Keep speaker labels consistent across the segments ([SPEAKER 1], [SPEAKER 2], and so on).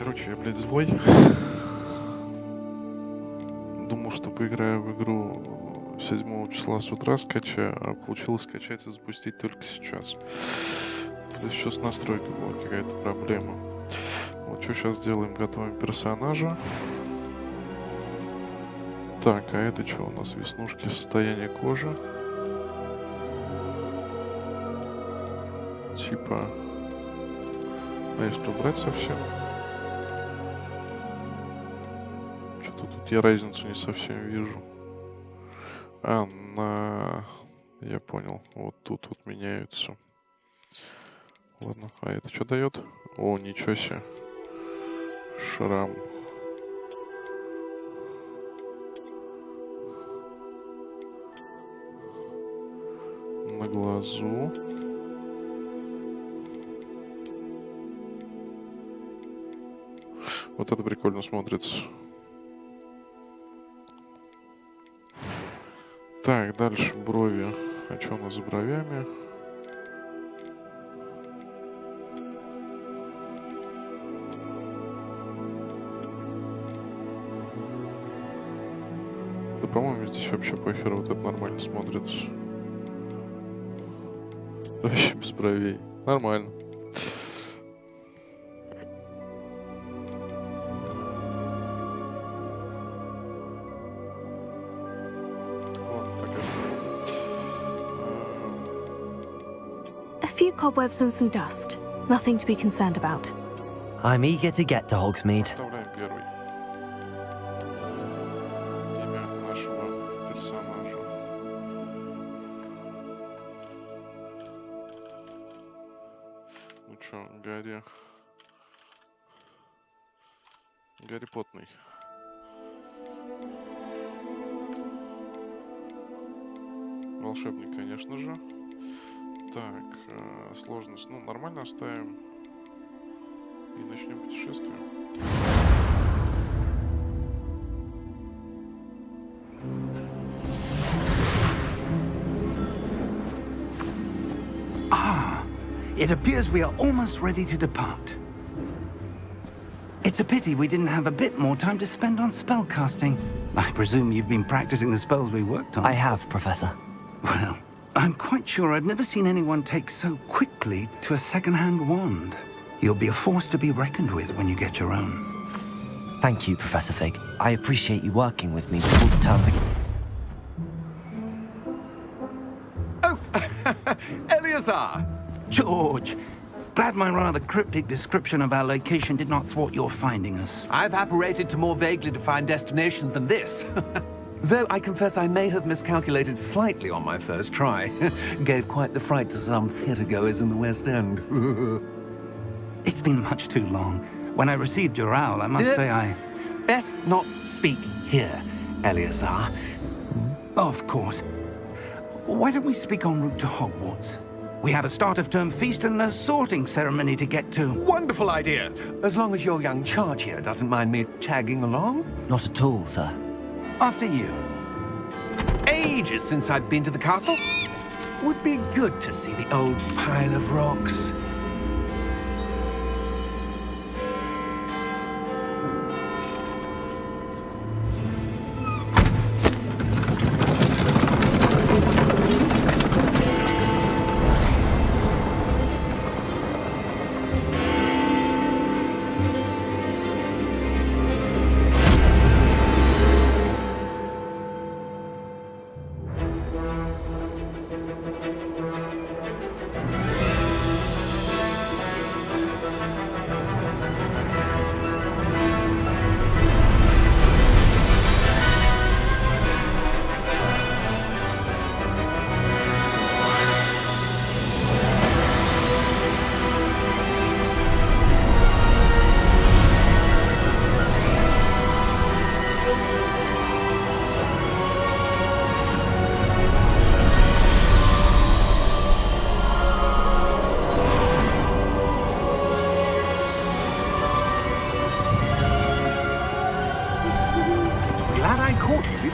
[SPEAKER 1] Короче, я, блядь, злой. Думал, что поиграю в игру 7 числа с утра скачаю, а получилось скачать и запустить только сейчас. То есть еще с настройкой была какая-то проблема. Вот что сейчас сделаем? Готовим персонажа. Так, а это что у нас? Веснушки, состояние кожи. Типа... А если убрать совсем? Что-то тут я разницу не совсем вижу. Я понял. Вот тут вот меняются. Ладно, а это что дает? О, ничего себе. Шрам. На глазу. Вот это прикольно смотрится. Так, дальше брови. А что у нас за бровями? Да, по-моему, здесь вообще похер, вот это нормально смотрится. Вообще без бровей. Нормально.
[SPEAKER 2] Few cobwebs and some dust. Nothing to be concerned about.
[SPEAKER 3] I'm eager to get to Hogsmeade.
[SPEAKER 1] Вставляем первый. Имя нашего персонажа. Ну чё, Гарри Потный. Волшебник, конечно же. Так, сложность. Ну, нормально оставим. И начнем путешествие.
[SPEAKER 4] It appears we are almost ready to depart. It's a pity we didn't have a bit more time to spend on spellcasting. I presume you've been practicing the spells we worked on.
[SPEAKER 3] I have, Professor.
[SPEAKER 4] Well, I'm quite sure I've never seen anyone take so quickly to a second-hand wand. You'll be a force to be reckoned with when you get your own.
[SPEAKER 3] Thank you, Professor Fig. I appreciate you working with me before the term begins.
[SPEAKER 5] Oh, Eleazar!
[SPEAKER 4] George, glad my rather cryptic description of our location did not thwart your finding us.
[SPEAKER 5] I've apparated to more vaguely defined destinations than this. Though I confess I may have miscalculated slightly on my first try. Gave quite the fright to some theatre-goers in the West End.
[SPEAKER 4] It's been much too long. When I received your owl, I must say I...
[SPEAKER 5] Best not speak here, Eleazar.
[SPEAKER 4] Of course. Why don't we speak en route to Hogwarts? We have a start-of-term feast and a sorting ceremony to get to.
[SPEAKER 5] Wonderful idea! As long as your young charge here doesn't mind me tagging along.
[SPEAKER 3] Not at all, sir.
[SPEAKER 4] After you.
[SPEAKER 5] Ages since I've been to the castle. Would be good to see the old pile of rocks.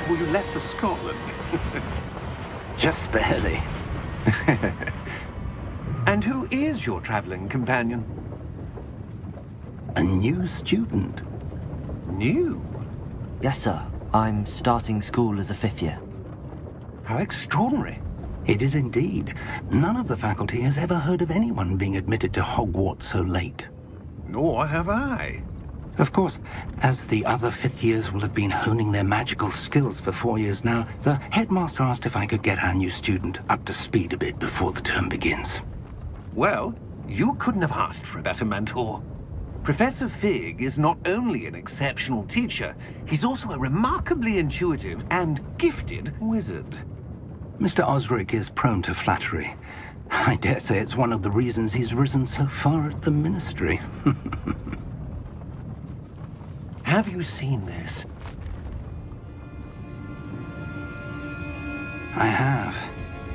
[SPEAKER 6] before you left for Scotland.
[SPEAKER 4] Just barely.
[SPEAKER 5] And who is your traveling companion?
[SPEAKER 4] A new student.
[SPEAKER 5] New?
[SPEAKER 3] Yes, sir. I'm starting school as a 5th year.
[SPEAKER 5] How extraordinary.
[SPEAKER 4] It is indeed. None of the faculty has ever heard of anyone being admitted to Hogwarts so late.
[SPEAKER 5] Nor have I.
[SPEAKER 4] Of course, as the other 5th years will have been honing their magical skills for 4 years now, the headmaster asked if I could get our new student up to speed a bit before the term begins.
[SPEAKER 5] Well, you couldn't have asked for a better mentor. Professor Fig is not only an exceptional teacher, he's also a remarkably intuitive and gifted wizard.
[SPEAKER 4] Mr. Osric is prone to flattery. I dare say it's one of the reasons he's risen so far at the Ministry.
[SPEAKER 5] Have you seen this?
[SPEAKER 4] I have.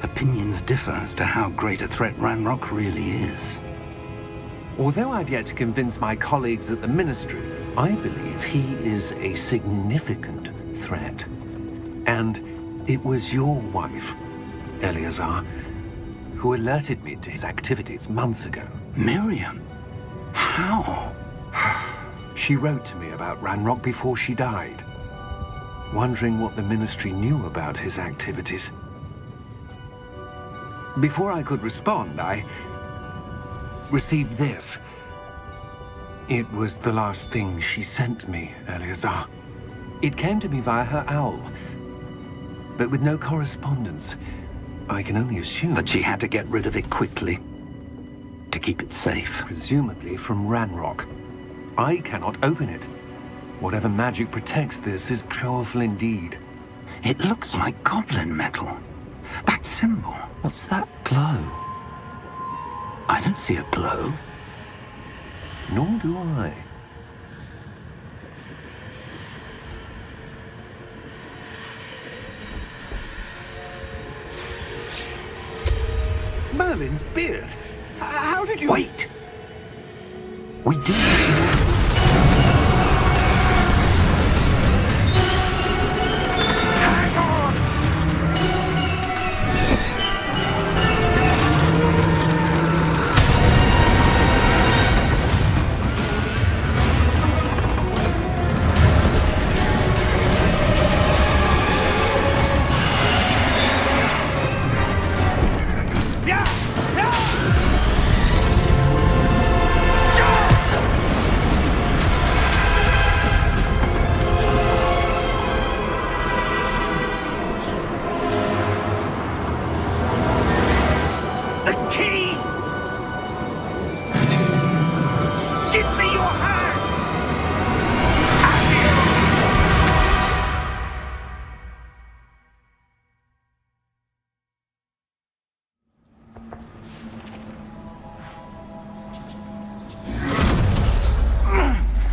[SPEAKER 4] Opinions differ as to how great a threat Ranrock really is.
[SPEAKER 5] Although I've yet to convince my colleagues at the Ministry, I believe he is a significant threat. And it was your wife, Eleazar, who alerted me to his activities months ago.
[SPEAKER 4] Miriam? How?
[SPEAKER 5] She wrote to me about Ranrock before she died, wondering what the Ministry knew about his activities. Before I could respond, I received this. It was the last thing she sent me, Eleazar. It came to me via her owl, but with no correspondence. I can only assume
[SPEAKER 4] That she had to get rid of it quickly. To keep it safe.
[SPEAKER 5] presumably from Ranrock. I cannot open it. Whatever magic protects this is powerful indeed.
[SPEAKER 4] It looks like goblin metal. That symbol.
[SPEAKER 3] What's that glow?
[SPEAKER 4] I don't see a glow.
[SPEAKER 5] Nor do I. Merlin's beard. How did you...
[SPEAKER 4] Wait! We do.
[SPEAKER 5] Hang on! The key! Give me your hand!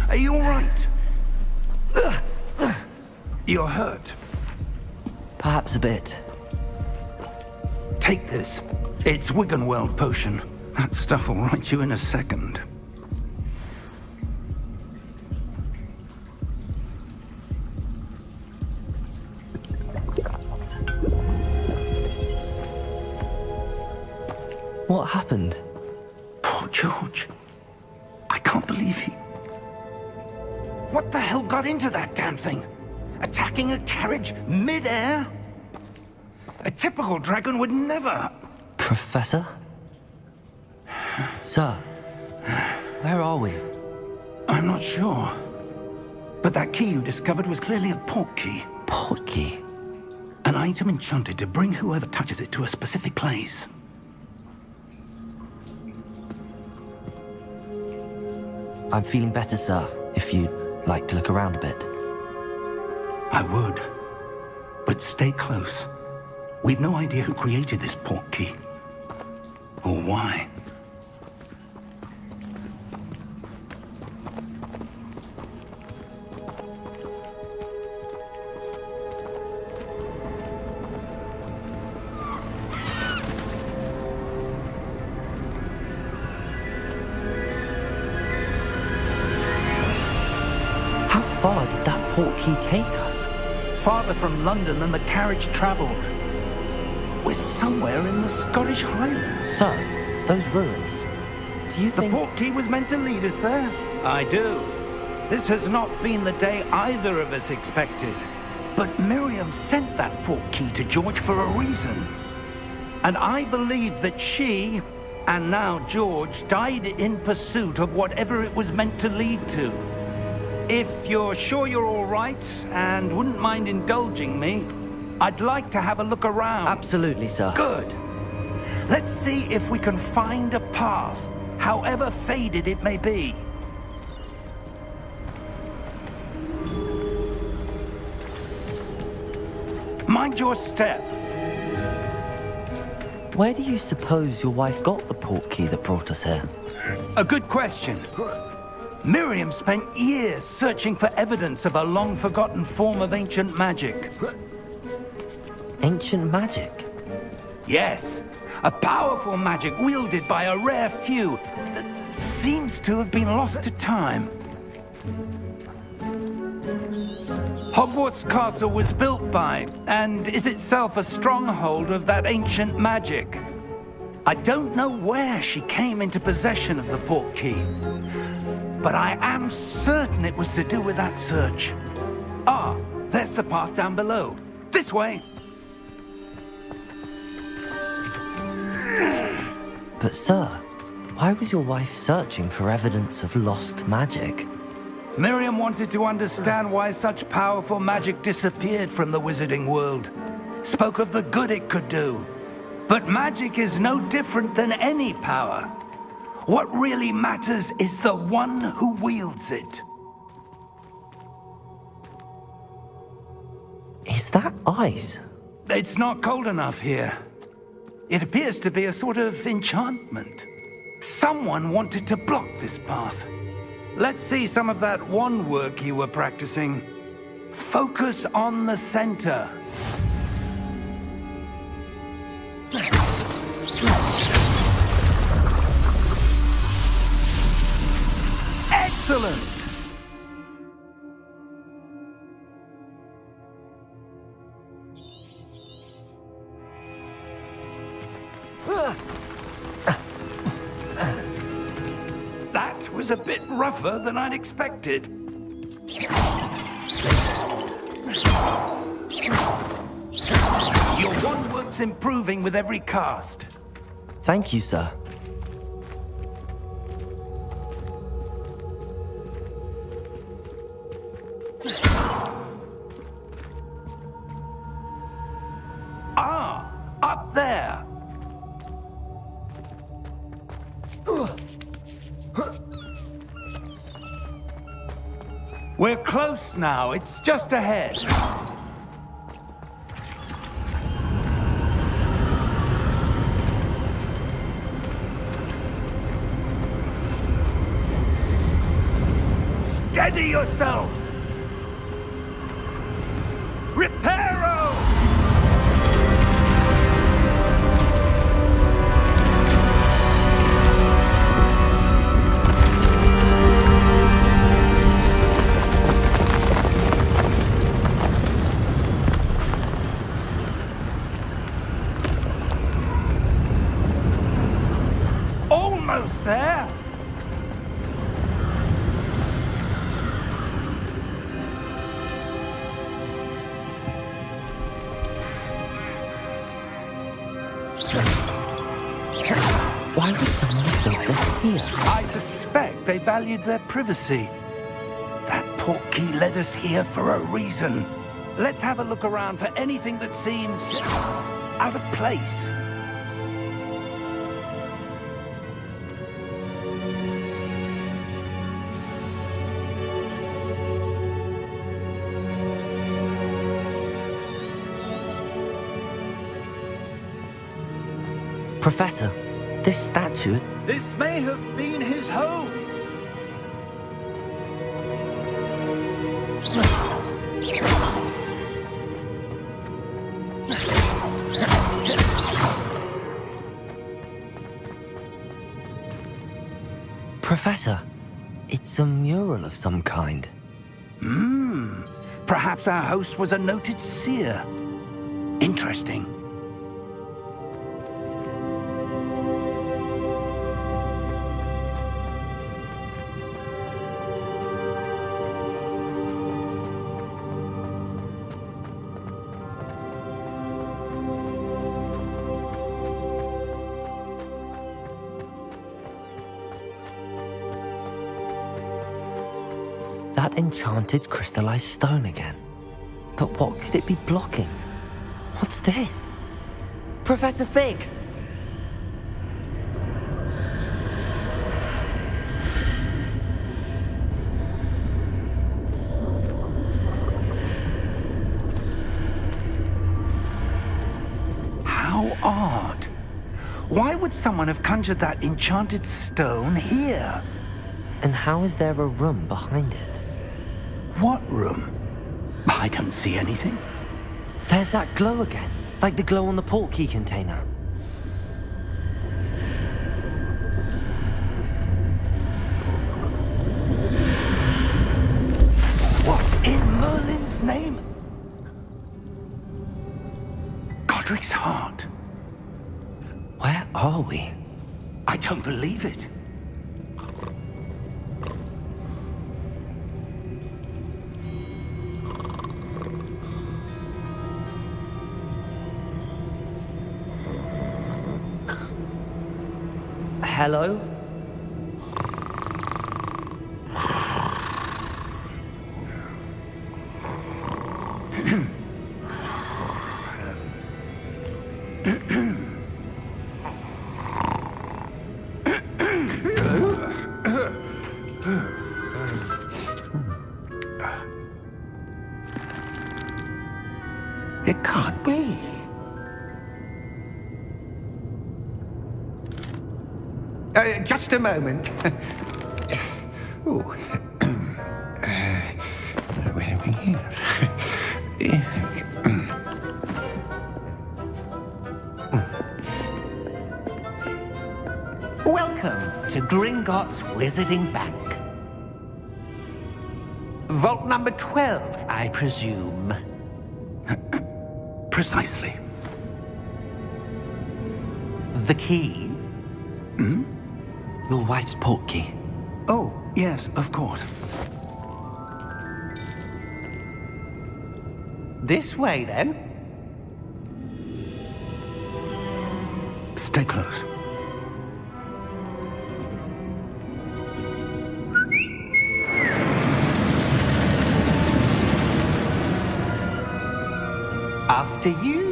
[SPEAKER 4] Are you all right? You're hurt.
[SPEAKER 3] Perhaps a bit.
[SPEAKER 4] Take this. It's Wiggenweld potion. That stuff will right you in a second.
[SPEAKER 3] What happened?
[SPEAKER 4] Poor George. I can't believe he... What the hell got into that damn thing? Attacking a carriage mid-air? A typical dragon would never...
[SPEAKER 3] Professor? Sir, where are we?
[SPEAKER 4] I'm not sure. But that key you discovered was clearly a port key.
[SPEAKER 3] Port key?
[SPEAKER 4] An item enchanted to bring whoever touches it to a specific place.
[SPEAKER 3] I'm feeling better, sir, if you'd like to look around a bit.
[SPEAKER 4] I would. But stay close. We've no idea who created this port key. Or why.
[SPEAKER 3] How far did that port key take us?
[SPEAKER 4] Farther from London than the carriage traveled. We're somewhere in the Scottish Highlands.
[SPEAKER 3] Sir, those ruins. Do you
[SPEAKER 4] The
[SPEAKER 3] think...
[SPEAKER 4] port key was meant to lead us there. I do. This has not been the day either of us expected. But Miriam sent that portkey to George for a reason. And I believe that she, and now George, died in pursuit of whatever it was meant to lead to. If you're sure you're all right, and wouldn't mind indulging me, I'd like to have a look around.
[SPEAKER 3] Absolutely, sir.
[SPEAKER 4] Good. Let's see if we can find a path, however faded it may be. Mind your step.
[SPEAKER 3] Where do you suppose your wife got the portkey that brought us here?
[SPEAKER 4] A good question. Miriam spent years searching for evidence of a long-forgotten form of ancient magic.
[SPEAKER 3] Ancient magic?
[SPEAKER 4] Yes, a powerful magic wielded by a rare few that seems to have been lost to time. Hogwarts Castle was built by, and is itself a stronghold of that ancient magic. I don't know where she came into possession of the portkey, but I am certain it was to do with that search. Ah, there's the path down below. This way.
[SPEAKER 3] But sir, why was your wife searching for evidence of lost magic?
[SPEAKER 4] Miriam wanted to understand why such powerful magic disappeared from the wizarding world. Spoke of the good it could do. But magic is no different than any power. What really matters is the one who wields it.
[SPEAKER 3] Is that ice?
[SPEAKER 4] It's not cold enough here. It appears to be a sort of enchantment. Someone wanted to block this path. Let's see some of that wand work you were practicing. Focus on the center. Excellent! That was a bit rougher than I'd expected. Your wand work's improving with every cast.
[SPEAKER 3] Thank you, sir.
[SPEAKER 4] Ah, up there. We're close now. It's just ahead. Steady yourself. Reparo! Almost there.
[SPEAKER 3] Why would someone build this here?
[SPEAKER 4] I suspect they valued their privacy. That portkey led us here for a reason. Let's have a look around for anything that seems out of place.
[SPEAKER 3] Professor, this statue...
[SPEAKER 4] This may have been his home.
[SPEAKER 3] Professor, it's a mural of some kind.
[SPEAKER 4] Perhaps our host was a noted seer. Interesting.
[SPEAKER 3] that enchanted crystallized stone again. But what could it be blocking? What's this? Professor Fig!
[SPEAKER 4] How odd. Why would someone have conjured that enchanted stone here?
[SPEAKER 3] And how is there a room behind it?
[SPEAKER 4] What room? I don't see anything.
[SPEAKER 3] There's that glow again, like the glow on the portkey container.
[SPEAKER 4] What in Merlin's name? Godric's heart.
[SPEAKER 3] Where are we?
[SPEAKER 4] I don't believe it.
[SPEAKER 3] Hello?
[SPEAKER 4] It can't be. Just a moment. Ooh. Where are we here?
[SPEAKER 5] Welcome to Gringotts Wizarding Bank. Vault number 12, I presume.
[SPEAKER 4] Precisely.
[SPEAKER 5] The key?
[SPEAKER 3] Your wife's portkey.
[SPEAKER 4] Oh, yes, of course.
[SPEAKER 5] This way, then.
[SPEAKER 4] Stay close.
[SPEAKER 5] After you.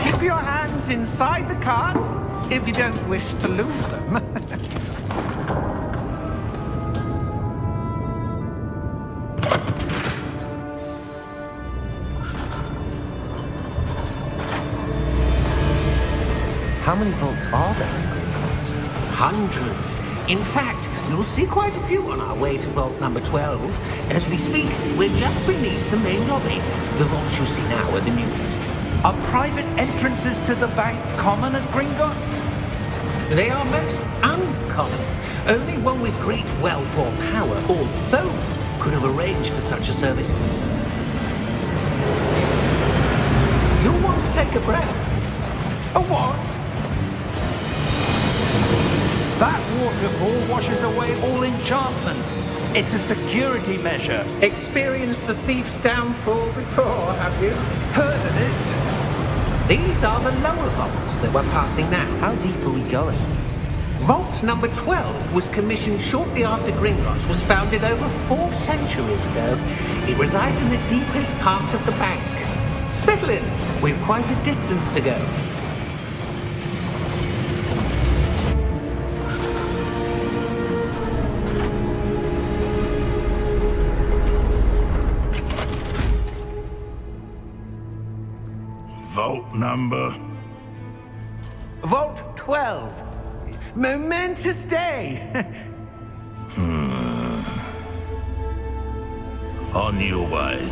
[SPEAKER 5] Keep your hands inside the cart if you don't wish to lose them.
[SPEAKER 3] How many vaults are there in Gringotts?
[SPEAKER 5] Hundreds. In fact, you'll see quite a few on our way to vault number 12. As we speak, we're just beneath the main lobby. The vaults you see now are the newest.
[SPEAKER 4] Are private entrances to the bank common at Gringotts?
[SPEAKER 5] They are most uncommon. Only one with great wealth or power, or both, could have arranged for such a service. You'll want to take a breath.
[SPEAKER 4] A what? That waterfall washes away all enchantments. It's a security measure.
[SPEAKER 5] Experienced the thief's downfall before, have you?
[SPEAKER 4] Heard of it?
[SPEAKER 5] These are the lower vaults that we're passing now.
[SPEAKER 3] How deep are we going?
[SPEAKER 5] Vault number 12 was commissioned shortly after Gringotts was founded over 4 centuries ago. It resides in the deepest part of the bank. Settle in. We've quite a distance to go.
[SPEAKER 6] Vault number?
[SPEAKER 5] Vault 12. Momentous day.
[SPEAKER 6] On your way.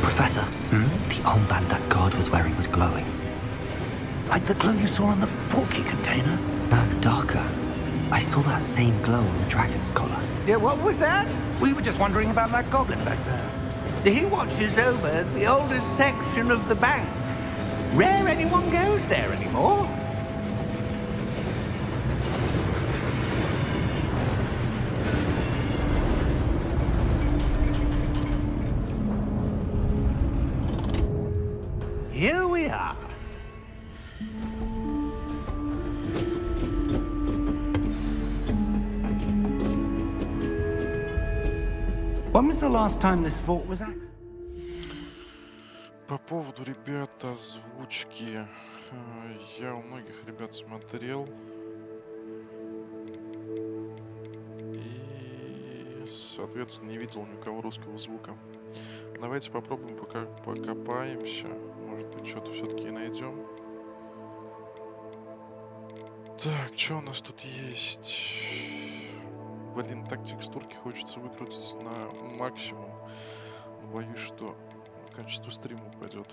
[SPEAKER 3] Professor, the armband that guard was wearing was glowing.
[SPEAKER 4] Like the glow you saw on the portkey container?
[SPEAKER 3] No, darker. I saw that same glow on the dragon's collar.
[SPEAKER 4] Yeah, what was that? We were just wondering about that goblin back there.
[SPEAKER 5] He watches over the oldest section of the bank. Rare anyone goes there anymore. Here we are.
[SPEAKER 4] When was the last time this vault was active?
[SPEAKER 1] По поводу ребят озвучки, я у многих ребят смотрел и, соответственно, не видел ни у кого русского звука. Давайте попробуем, пока покопаемся, может быть, что-то все-таки и найдем. Так, что у нас тут есть? Блин, так текстурки хочется выкрутить на максимум. Боюсь, что качество стрима упадет.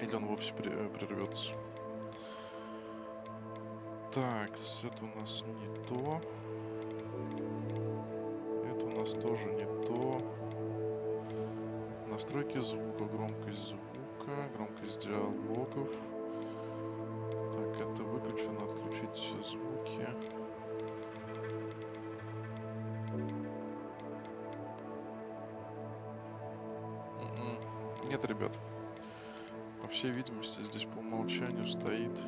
[SPEAKER 1] Или он вовсе прервется. Так, это у нас не то. Это у нас тоже не то. Настройки звука, громкость звука, громкость диалогов. Так, это выключено, отключить все звуки. Нет, ребят. По всей видимости, здесь по умолчанию стоит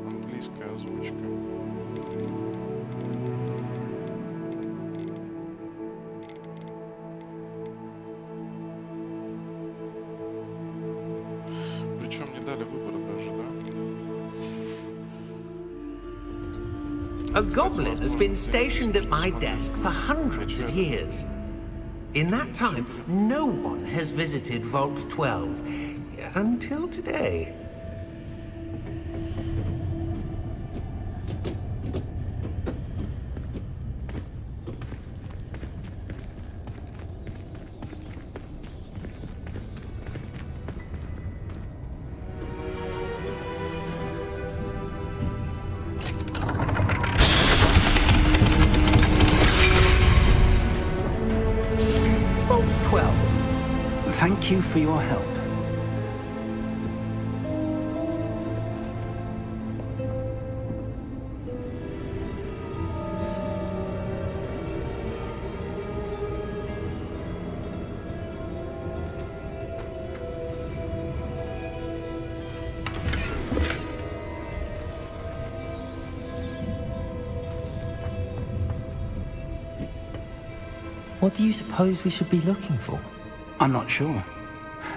[SPEAKER 1] английская озвучка. Причем не дали выбора даже, да?
[SPEAKER 5] A goblin has been stationed at my desk for hundreds of years. In that time, no one has visited Vault 12 until today.
[SPEAKER 4] Thank you for your help.
[SPEAKER 3] What do you suppose we should be looking for?
[SPEAKER 4] I'm not sure.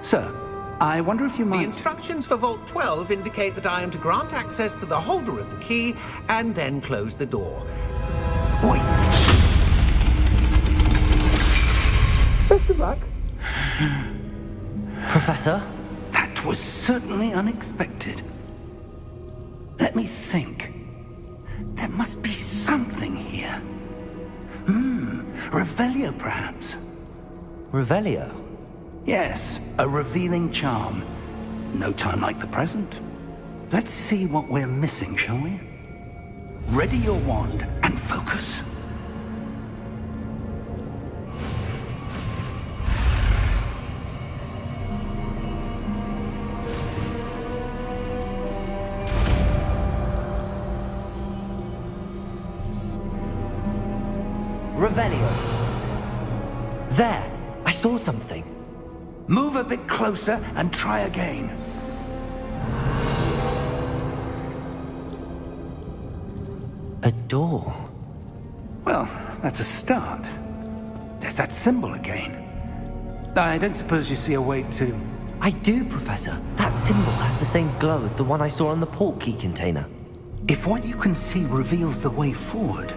[SPEAKER 4] Sir, I wonder if you
[SPEAKER 5] The
[SPEAKER 4] might...
[SPEAKER 5] instructions for Vault 12 indicate that I am to grant access to the holder of the key and then close the door.
[SPEAKER 4] Wait!
[SPEAKER 5] Best of luck.
[SPEAKER 3] Professor?
[SPEAKER 4] That was certainly unexpected. Let me think. There must be something here. Revelio, perhaps?
[SPEAKER 3] Revelio?
[SPEAKER 4] Yes, a revealing charm. No time like the present. Let's see what we're missing, shall we? Ready your wand and focus.
[SPEAKER 3] Revelio. There! I saw something.
[SPEAKER 4] Move a bit closer and try again.
[SPEAKER 3] A door.
[SPEAKER 4] Well, that's a start. There's that symbol again. I don't suppose you see a way to...
[SPEAKER 3] I do, Professor. That symbol has the same glow as the one I saw on the port key container.
[SPEAKER 4] If what you can see reveals the way forward,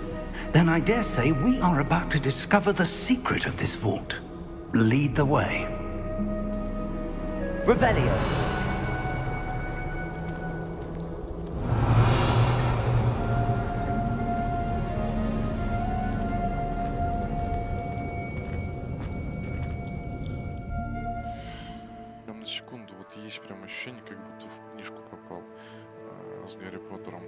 [SPEAKER 4] then I dare say we are about to discover the secret of this vault. Lead the way.
[SPEAKER 3] Revelio.
[SPEAKER 1] Прям на секунду, вот есть прям ощущение, как будто в книжку попал. с Гарри Поттером.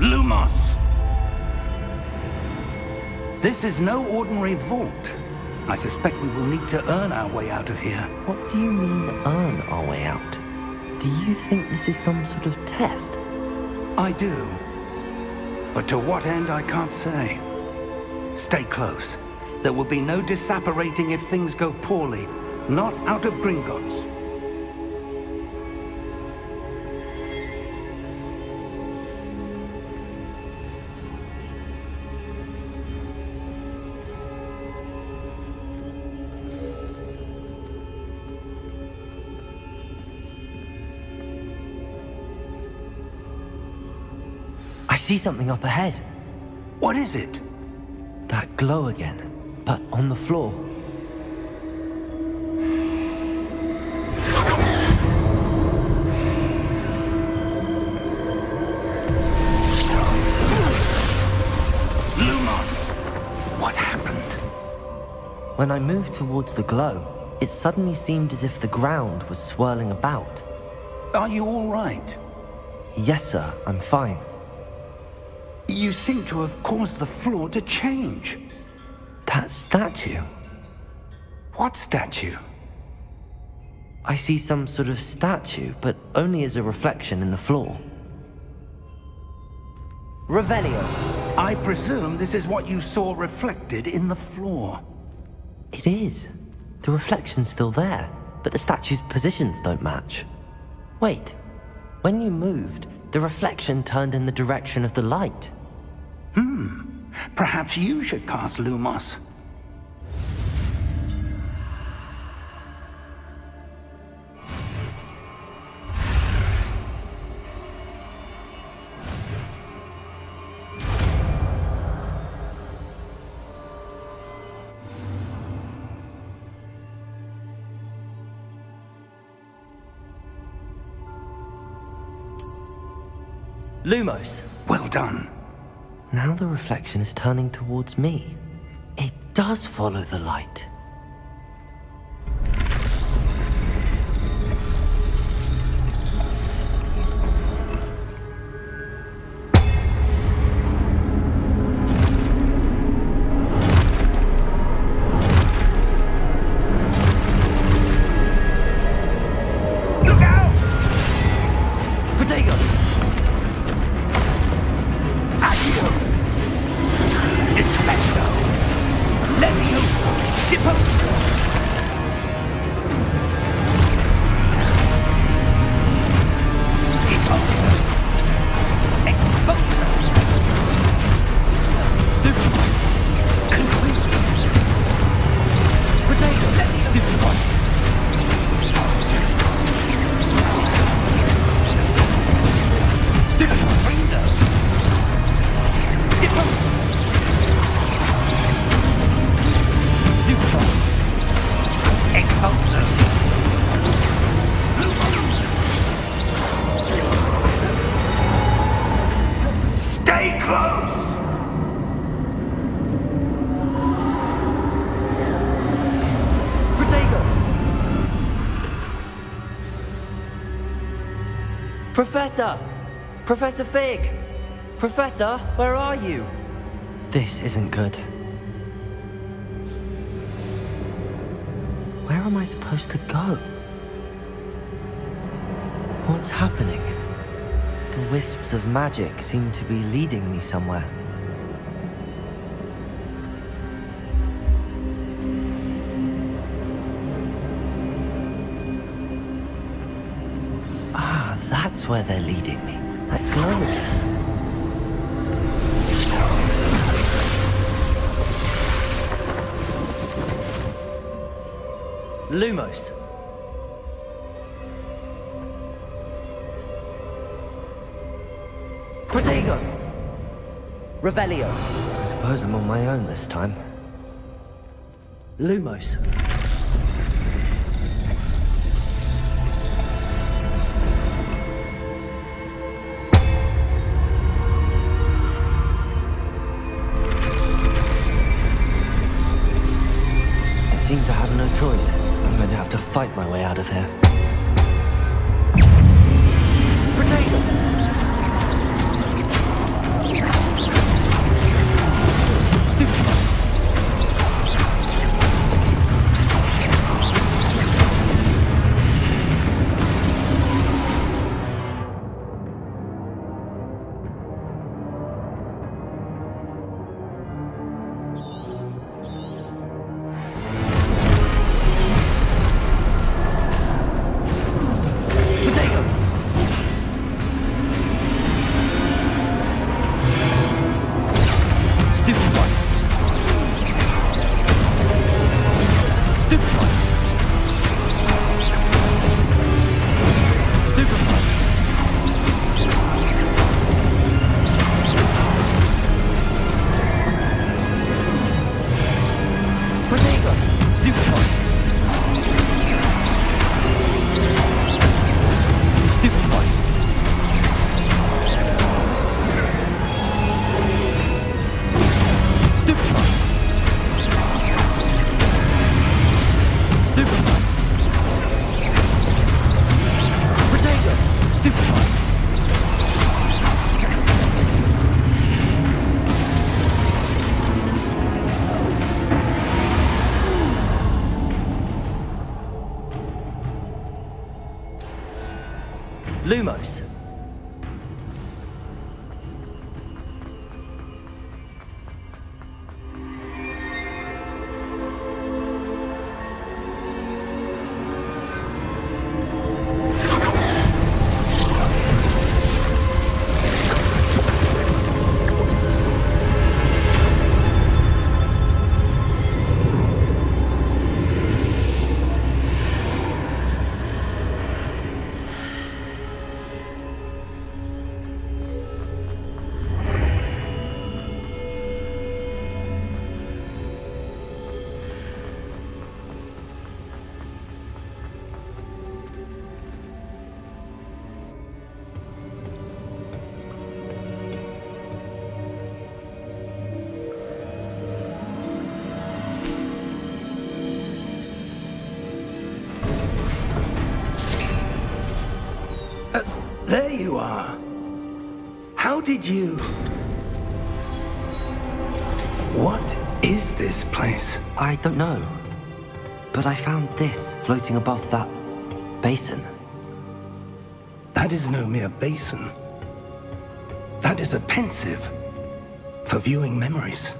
[SPEAKER 4] Lumos! This is no ordinary vault. I suspect we will need to earn our way out of here.
[SPEAKER 3] What do you mean, earn our way out? Do you think this is some sort of test?
[SPEAKER 4] I do. But to what end, I can't say. Stay close. There will be no disapparating if things go poorly. Not out of Gringotts.
[SPEAKER 3] I see something up ahead.
[SPEAKER 4] What is it?
[SPEAKER 3] That glow again, but on the floor.
[SPEAKER 4] Lumos! What happened?
[SPEAKER 3] When I moved towards the glow, it suddenly seemed as if the ground was swirling about.
[SPEAKER 4] Are you all right?
[SPEAKER 3] Yes, sir, I'm fine.
[SPEAKER 4] You seem to have caused the floor to change.
[SPEAKER 3] That statue.
[SPEAKER 4] What statue?
[SPEAKER 3] I see some sort of statue, but only as a reflection in the floor. Revelio.
[SPEAKER 4] I presume this is what you saw reflected in the floor.
[SPEAKER 3] It is. The reflection's still there, but the statue's positions don't match. Wait. When you moved, the reflection turned in the direction of the light.
[SPEAKER 4] Perhaps you should cast Lumos.
[SPEAKER 3] Lumos.
[SPEAKER 4] Well done.
[SPEAKER 3] Now the reflection is turning towards me. It does follow the light.
[SPEAKER 4] Look out!
[SPEAKER 3] Protego!
[SPEAKER 4] Accio! Defendo! Levioso! Deposo! Deposo! Exposo!
[SPEAKER 3] Stupid one!
[SPEAKER 4] Confuso!
[SPEAKER 3] Protego!
[SPEAKER 4] Stupid one!
[SPEAKER 3] Stupid one!
[SPEAKER 4] Friendo! Deposo!
[SPEAKER 3] Stupid one!
[SPEAKER 4] Exposo! Stay close!
[SPEAKER 3] Protego! Professor! Professor Fig! Professor, where are you? This isn't good. Where am I supposed to go? What's happening? The wisps of magic seem to be leading me somewhere. Ah, that's where they're leading me. That glow again. Lumos. Protego. Revelio. I suppose I'm on my own this time. Lumos. fight my way out of here. Lumos.
[SPEAKER 4] There you are. How did you... What is this place?
[SPEAKER 3] I don't know. But I found this floating above that basin.
[SPEAKER 4] That is no mere basin. That is a pensive for viewing memories.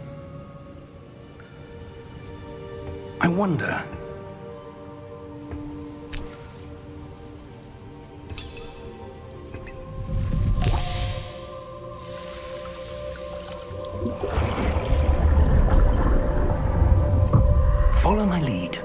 [SPEAKER 4] I wonder... Follow my lead.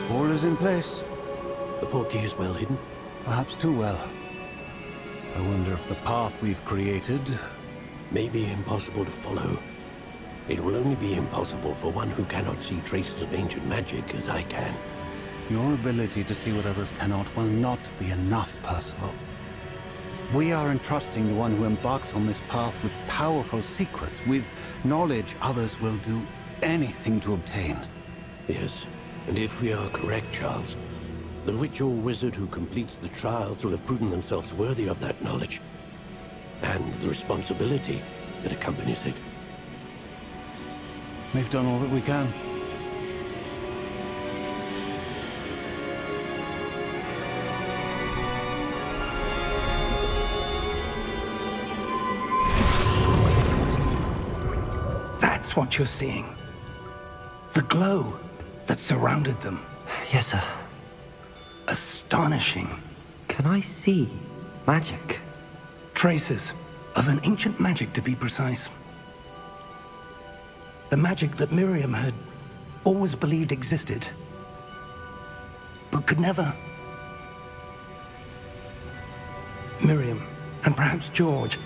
[SPEAKER 7] All is in place.
[SPEAKER 8] The portkey is well hidden.
[SPEAKER 7] Perhaps too well. I wonder if the path we've created...
[SPEAKER 8] May be impossible to follow. It will only be impossible for one who cannot see traces of ancient magic as I can.
[SPEAKER 7] Your ability to see what others cannot will not be enough, Percival. We are entrusting the one who embarks on this path with powerful secrets, with knowledge others will do anything to obtain.
[SPEAKER 8] Yes, and if we are correct, Charles, the witch or wizard who completes the trials will have proven themselves worthy of that knowledge, and the responsibility that accompanies it.
[SPEAKER 7] We've done all that we can.
[SPEAKER 4] That's what you're seeing. The glow that surrounded them.
[SPEAKER 3] Yes, sir.
[SPEAKER 4] Astonishing.
[SPEAKER 3] Can I see magic?
[SPEAKER 4] Traces of an ancient magic, to be precise. The magic that Miriam had always believed existed, but could never. Miriam and perhaps George,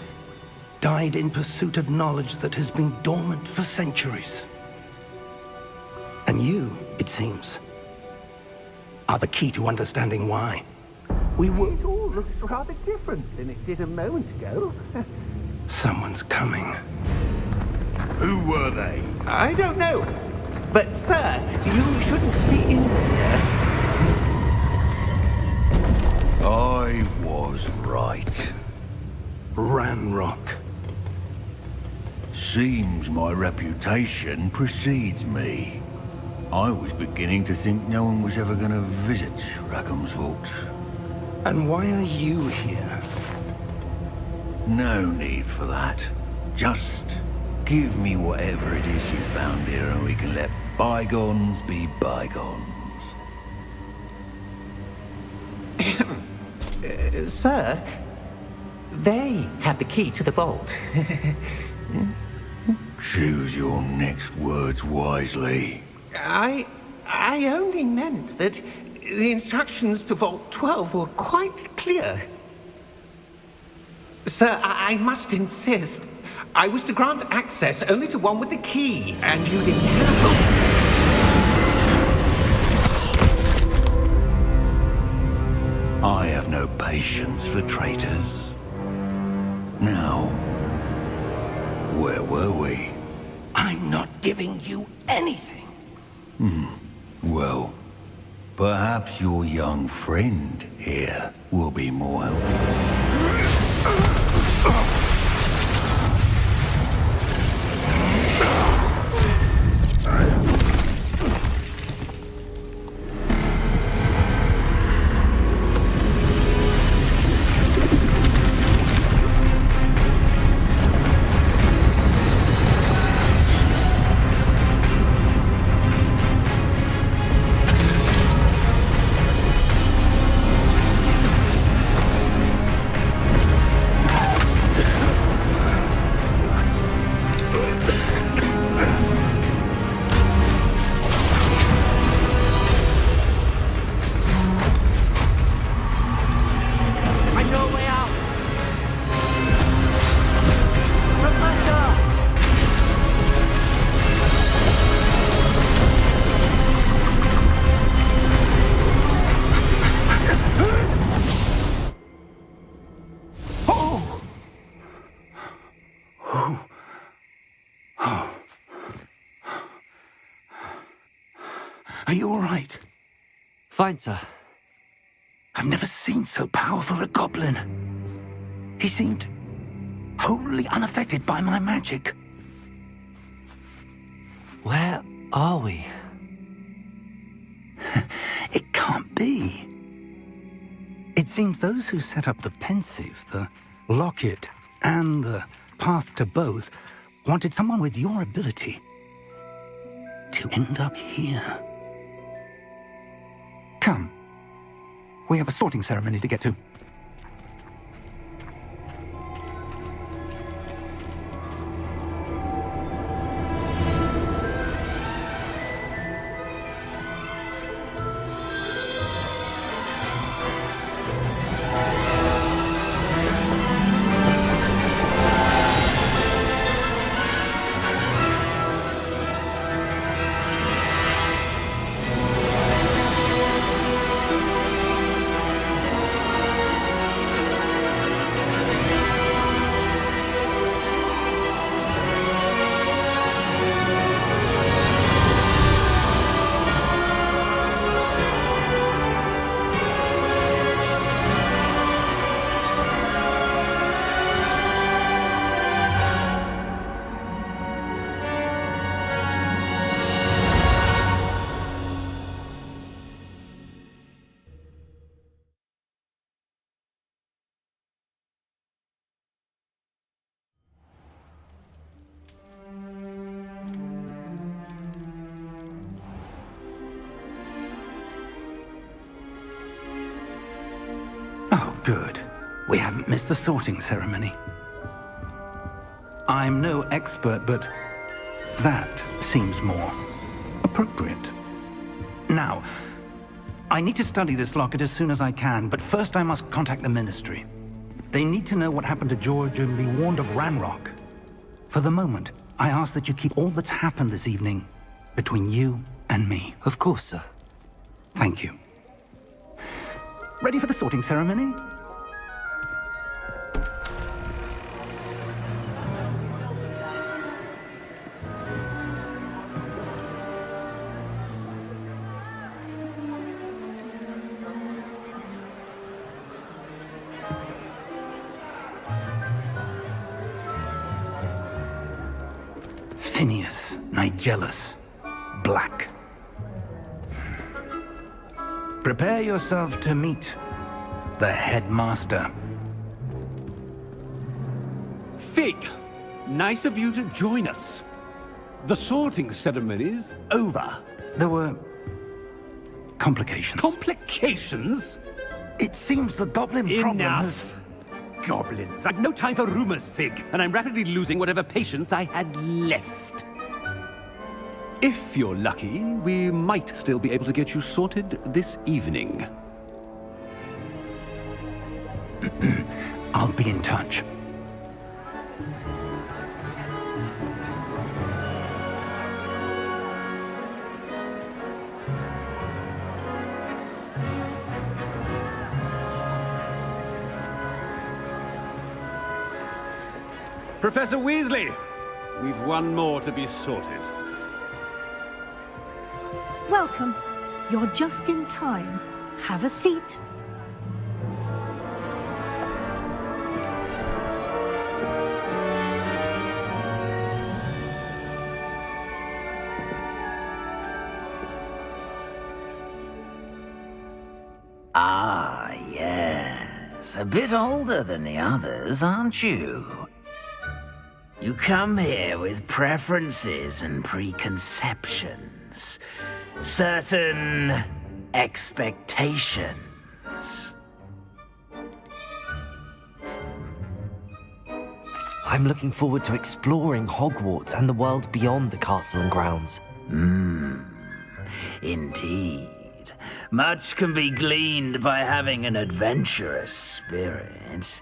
[SPEAKER 4] died in pursuit of knowledge that has been dormant for centuries. And you, it seems, are the key to understanding why. We were...
[SPEAKER 5] It all looks rather different than it did a moment ago.
[SPEAKER 4] Someone's coming.
[SPEAKER 6] Who were they?
[SPEAKER 5] I don't know. But, sir, you shouldn't be in here.
[SPEAKER 6] I was right.
[SPEAKER 4] Ranrock.
[SPEAKER 6] Seems my reputation precedes me. I was beginning to think no one was ever going to visit Rackham's vault.
[SPEAKER 4] And why are you here?
[SPEAKER 6] No need for that. Just give me whatever it is you found here and we can let bygones be bygones.
[SPEAKER 5] Sir, they have the key to the vault.
[SPEAKER 6] Choose your next words wisely.
[SPEAKER 5] I only meant that the instructions to Vault 12 were quite clear. Sir, I must insist. I was to grant access only to one with the key, and you didn't have
[SPEAKER 6] I have no patience for traitors. Now, where were we?
[SPEAKER 4] I'm not giving you anything.
[SPEAKER 6] Well, perhaps your young friend here will be more helpful.
[SPEAKER 4] Are you all right?
[SPEAKER 3] Fine, sir.
[SPEAKER 4] I've never seen so powerful a goblin. He seemed wholly unaffected by my magic.
[SPEAKER 3] Where are we?
[SPEAKER 4] It can't be. It seems those who set up the pensive, the locket, and the path to both wanted someone with your ability to end up here. Come. We have a sorting ceremony to get to. Oh, good. We haven't missed the sorting ceremony. I'm no expert, but that seems more appropriate. Now, I need to study this locket as soon as I can, but first I must contact the Ministry. They need to know what happened to George and be warned of Ranrock. For the moment, I ask that you keep all that's happened this evening between you and me.
[SPEAKER 3] Of course, sir.
[SPEAKER 4] Thank you. Ready for the sorting ceremony? Phineas, Nigellus, Black. Prepare yourself to meet the headmaster.
[SPEAKER 5] Fig, nice of you to join us. The sorting ceremony's over.
[SPEAKER 4] There were complications.
[SPEAKER 5] Complications?
[SPEAKER 4] It seems the goblin problem has...
[SPEAKER 5] Enough. Goblins. I've no time for rumors, Fig, and I'm rapidly losing whatever patience I had left. If you're lucky, we might still be able to get you sorted this evening.
[SPEAKER 4] I'll be in touch.
[SPEAKER 5] Professor Weasley, we've one more to be sorted.
[SPEAKER 9] Welcome. You're just in time. Have a seat.
[SPEAKER 10] Ah, yes. A bit older than the others, aren't you? You come here with preferences and preconceptions. Certain expectations.
[SPEAKER 3] I'm looking forward to exploring Hogwarts and the world beyond the castle and grounds.
[SPEAKER 10] Indeed. Much can be gleaned by having an adventurous spirit.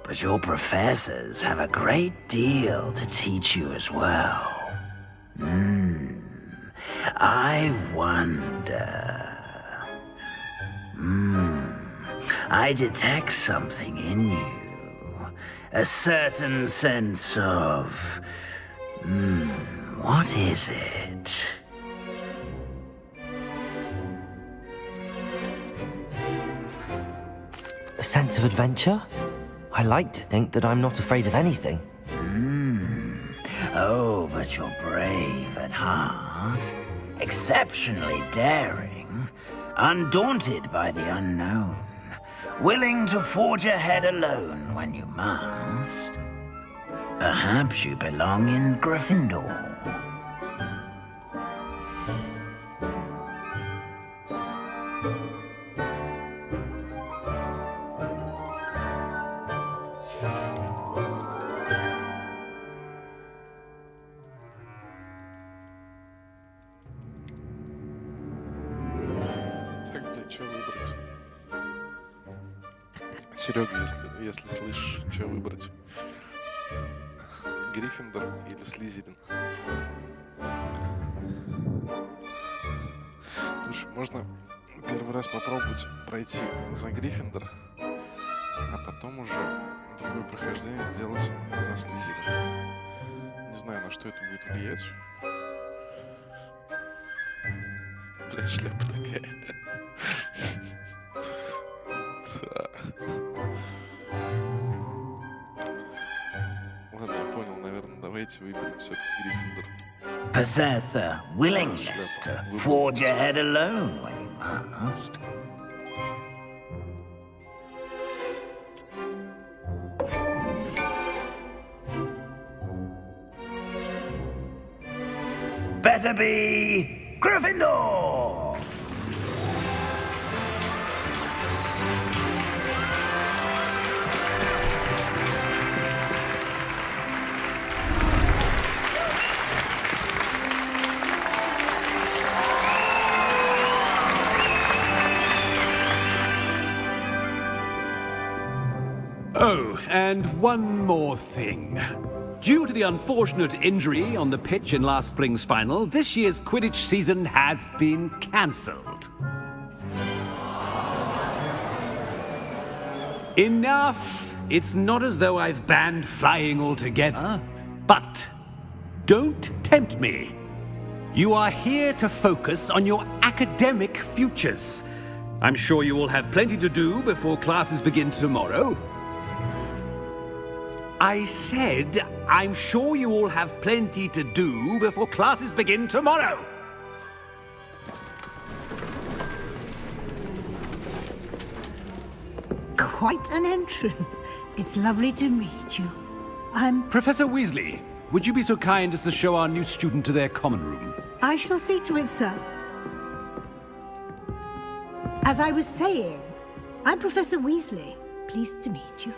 [SPEAKER 10] But your professors have a great deal to teach you as well. I wonder... I detect something in you. A certain sense of... what is it?
[SPEAKER 3] A sense of adventure? I like to think that I'm not afraid of anything.
[SPEAKER 10] Oh, but you're brave at heart. Exceptionally daring. Undaunted by the unknown. Willing to forge ahead alone when you must. Perhaps you belong in Gryffindor.
[SPEAKER 1] Так, блядь, что выбрать? Серега, если слышишь, что выбрать? Гриффиндор или Слизерин? Слушай, можно первый раз попробовать пройти за Гриффиндор, а потом уже другое прохождение сделать за Слизерин. Не знаю, на что это будет влиять. Бля, шляпа такая. Ладно, я понял, наверное, давайте выберем все-таки Гриффиндор.
[SPEAKER 10] Possess a willingness to forge ahead alone when you must. Better be Gryffindor!
[SPEAKER 5] Oh,
[SPEAKER 11] and one more thing. Due to the unfortunate injury on the pitch in last spring's final, this year's Quidditch season has been cancelled. Enough! It's not as though I've banned flying altogether, but don't tempt me. You are here to focus on your academic futures. I'm sure you will have plenty to do before classes begin tomorrow. I said, I'm sure you all have plenty to do before classes begin tomorrow.
[SPEAKER 9] Quite an entrance. It's lovely to meet you. I'm...
[SPEAKER 11] Professor Weasley, would you be so kind as to show our new student to their common room?
[SPEAKER 9] I shall see to it, sir. As I was saying, I'm Professor Weasley. Pleased to meet you.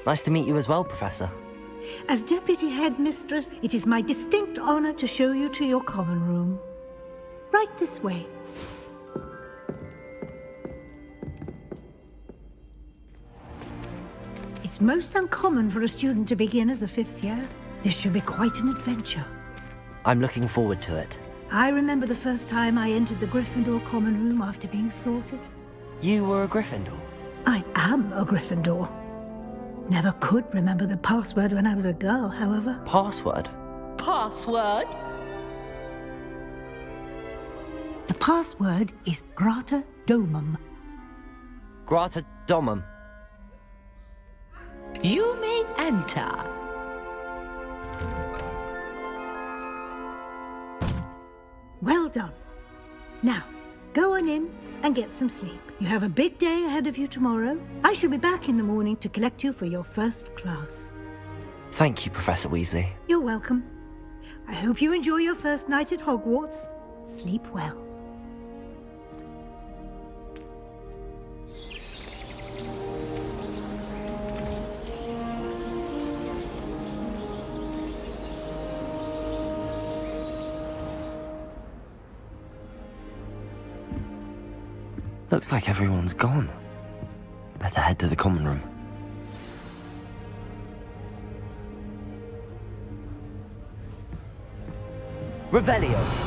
[SPEAKER 3] Nice to meet you as well, Professor.
[SPEAKER 9] As Deputy Headmistress, it is my distinct honor to show you to your common room. Right this way. It's most uncommon for a student to begin as a fifth year. This should be quite an adventure.
[SPEAKER 3] I'm looking forward to it.
[SPEAKER 9] I remember the first time I entered the Gryffindor common room after being sorted.
[SPEAKER 3] You were a Gryffindor?
[SPEAKER 9] I am a Gryffindor. Never could remember the password when I was a girl, however.
[SPEAKER 3] Password?
[SPEAKER 12] Password?
[SPEAKER 9] The password is Grata Domum.
[SPEAKER 3] Grata Domum.
[SPEAKER 12] You may enter.
[SPEAKER 9] Well done. Now, go on in and get some sleep. You have a big day ahead of you tomorrow. I shall be back in the morning to collect you for your first class.
[SPEAKER 3] Thank you, Professor Weasley.
[SPEAKER 9] You're welcome. I hope you enjoy your first night at Hogwarts. Sleep well.
[SPEAKER 3] Looks like everyone's gone. Better head to the common room. Revelio!